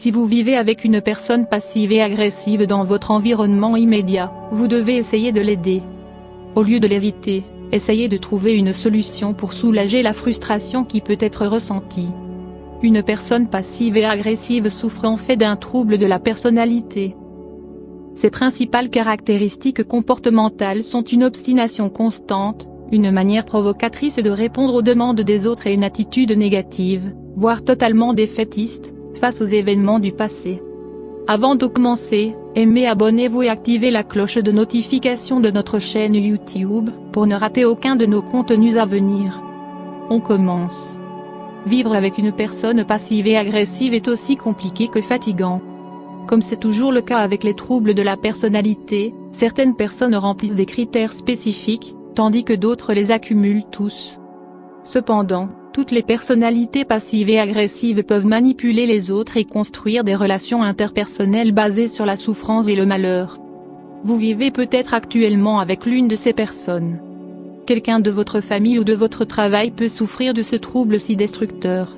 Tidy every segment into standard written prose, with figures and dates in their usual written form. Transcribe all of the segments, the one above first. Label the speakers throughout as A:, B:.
A: Si vous vivez avec une personne passive et agressive dans votre environnement immédiat, vous devez essayer de l'aider. Au lieu de l'éviter, essayez de trouver une solution pour soulager la frustration qui peut être ressentie. Une personne passive et agressive souffre en fait d'un trouble de la personnalité. Ses principales caractéristiques comportementales sont une obstination constante, une manière provocatrice de répondre aux demandes des autres et une attitude négative, voire totalement défaitiste, face aux événements du passé. Avant de commencer, aimez, abonnez-vous et activez la cloche de notification de notre chaîne YouTube, pour ne rater aucun de nos contenus à venir. On commence. Vivre avec une personne passive et agressive est aussi compliqué que fatigant. Comme c'est toujours le cas avec les troubles de la personnalité, certaines personnes remplissent des critères spécifiques, tandis que d'autres les accumulent tous. Cependant, toutes les personnalités passives et agressives peuvent manipuler les autres et construire des relations interpersonnelles basées sur la souffrance et le malheur. Vous vivez peut-être actuellement avec l'une de ces personnes. Quelqu'un de votre famille ou de votre travail peut souffrir de ce trouble si destructeur.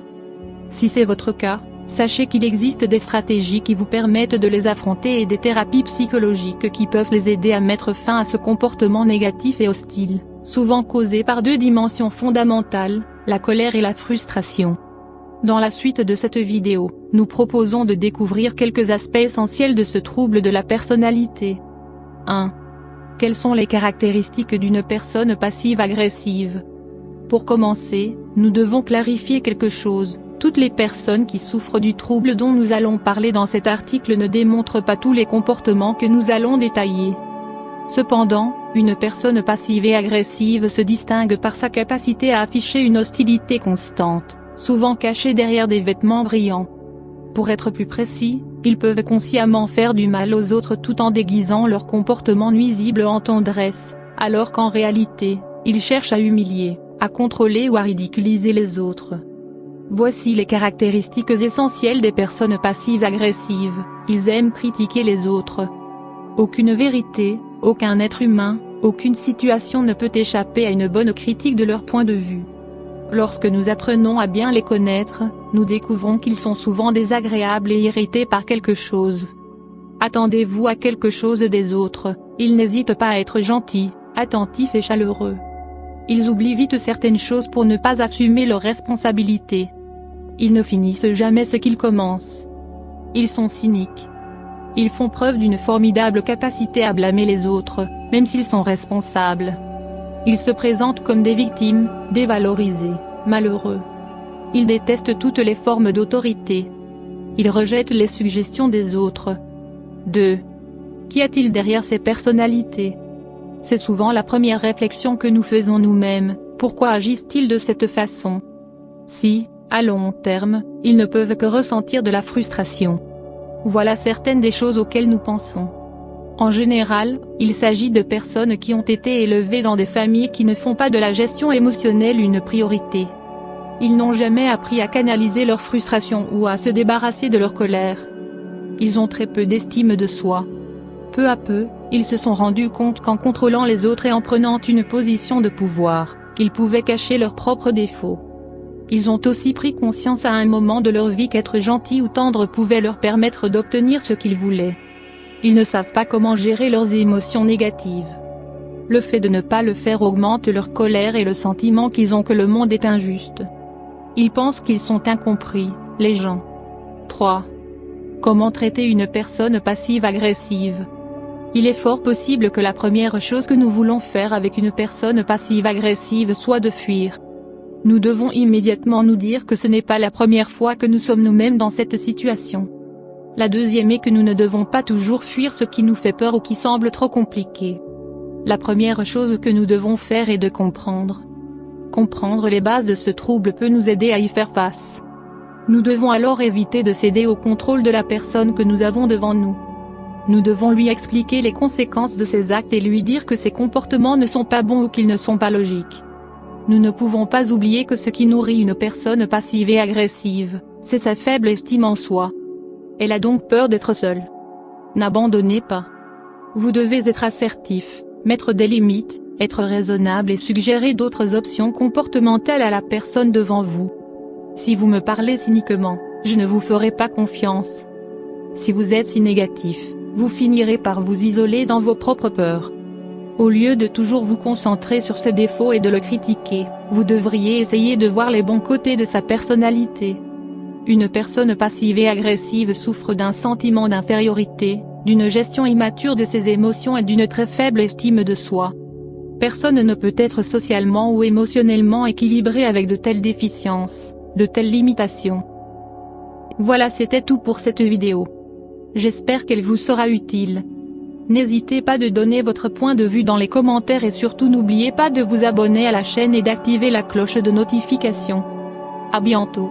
A: Si c'est votre cas, sachez qu'il existe des stratégies qui vous permettent de les affronter et des thérapies psychologiques qui peuvent les aider à mettre fin à ce comportement négatif et hostile, souvent causé par deux dimensions fondamentales, la colère et la frustration. Dans la suite de cette vidéo, nous proposons de découvrir quelques aspects essentiels de ce trouble de la personnalité. 1. Quelles sont les caractéristiques d'une personne passive-agressive? Pour commencer, nous devons clarifier quelque chose. Toutes les personnes qui souffrent du trouble dont nous allons parler dans cet article ne démontrent pas tous les comportements que nous allons détailler. Cependant, une personne passive et agressive se distingue par sa capacité à afficher une hostilité constante, souvent cachée derrière des vêtements brillants. Pour être plus précis, ils peuvent consciemment faire du mal aux autres tout en déguisant leur comportement nuisible en tendresse, alors qu'en réalité, ils cherchent à humilier, à contrôler ou à ridiculiser les autres. Voici les caractéristiques essentielles des personnes passives agressives. Ils aiment critiquer les autres. Aucune vérité, aucun être humain, aucune situation ne peut échapper à une bonne critique de leur point de vue. Lorsque nous apprenons à bien les connaître, nous découvrons qu'ils sont souvent désagréables et irrités par quelque chose. Attendez-vous à quelque chose des autres, ils n'hésitent pas à être gentils, attentifs et chaleureux. Ils oublient vite certaines choses pour ne pas assumer leurs responsabilités. Ils ne finissent jamais ce qu'ils commencent. Ils sont cyniques. Ils font preuve d'une formidable capacité à blâmer les autres, même s'ils sont responsables. Ils se présentent comme des victimes, dévalorisés, malheureux. Ils détestent toutes les formes d'autorité. Ils rejettent les suggestions des autres. 2. Qu'y a-t-il derrière ces personnalités? C'est souvent la première réflexion que nous faisons nous-mêmes. Pourquoi agissent-ils de cette façon? Si, à long terme, ils ne peuvent que ressentir de la frustration. Voilà certaines des choses auxquelles nous pensons. En général, il s'agit de personnes qui ont été élevées dans des familles qui ne font pas de la gestion émotionnelle une priorité. Ils n'ont jamais appris à canaliser leur frustration ou à se débarrasser de leur colère. Ils ont très peu d'estime de soi. Peu à peu, ils se sont rendus compte qu'en contrôlant les autres et en prenant une position de pouvoir, ils pouvaient cacher leurs propres défauts. Ils ont aussi pris conscience à un moment de leur vie qu'être gentil ou tendre pouvait leur permettre d'obtenir ce qu'ils voulaient. Ils ne savent pas comment gérer leurs émotions négatives. Le fait de ne pas le faire augmente leur colère et le sentiment qu'ils ont que le monde est injuste. Ils pensent qu'ils sont incompris, les gens. 3. Comment traiter une personne passive-agressive? Il est fort possible que la première chose que nous voulons faire avec une personne passive-agressive soit de fuir. Nous devons immédiatement nous dire que ce n'est pas la première fois que nous sommes nous-mêmes dans cette situation. La deuxième est que nous ne devons pas toujours fuir ce qui nous fait peur ou qui semble trop compliqué. La première chose que nous devons faire est de comprendre. Comprendre les bases de ce trouble peut nous aider à y faire face. Nous devons alors éviter de céder au contrôle de la personne que nous avons devant nous. Nous devons lui expliquer les conséquences de ses actes et lui dire que ses comportements ne sont pas bons ou qu'ils ne sont pas logiques. Nous ne pouvons pas oublier que ce qui nourrit une personne passive et agressive, c'est sa faible estime en soi. Elle a donc peur d'être seule. N'abandonnez pas. Vous devez être assertif, mettre des limites, être raisonnable et suggérer d'autres options comportementales à la personne devant vous. Si vous me parlez cyniquement, je ne vous ferai pas confiance. Si vous êtes si négatif, vous finirez par vous isoler dans vos propres peurs. Au lieu de toujours vous concentrer sur ses défauts et de le critiquer, vous devriez essayer de voir les bons côtés de sa personnalité. Une personne passive et agressive souffre d'un sentiment d'infériorité, d'une gestion immature de ses émotions et d'une très faible estime de soi. Personne ne peut être socialement ou émotionnellement équilibré avec de telles déficiences, de telles limitations. Voilà, c'était tout pour cette vidéo. J'espère qu'elle vous sera utile. N'hésitez pas de donner votre point de vue dans les commentaires et surtout n'oubliez pas de vous abonner à la chaîne et d'activer la cloche de notification. À bientôt.